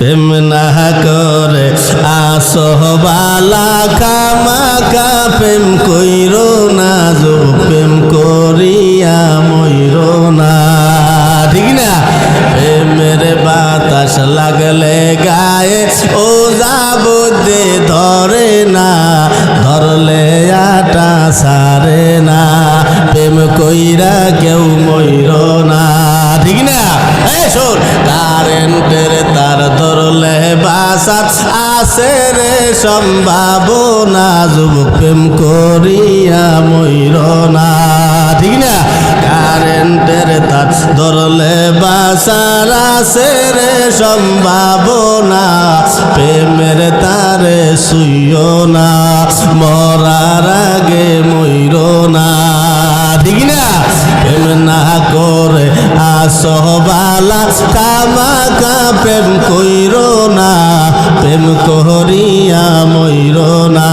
প্রেম না করে আসহবালা কামাকা প্রেম কইরো না যো প্রেম করিয়া মইরো না ঠিক না প্রেমের বাতাস লাগলে গায়ে ও যাবতে ধরে না ধরলে আটা সারে না প্রেম কইরা কেউ মইরো না ঠিক না এই শোন কারেন্টের তার ধরলে বাসা আছে রে সম্ভাবনা যুবক প্রেম করিয়া মইরো না ঠিক না কারেন্টের তার ধরলে বাসার আছে রে সম্ভাবনা প্রেমের তারে শুইও না মরার আগে মইরো না ঠিক না প্রেম না করে আসহবালা কামাকা প্রেম কইরো না প্রেম করিয়া মইরো না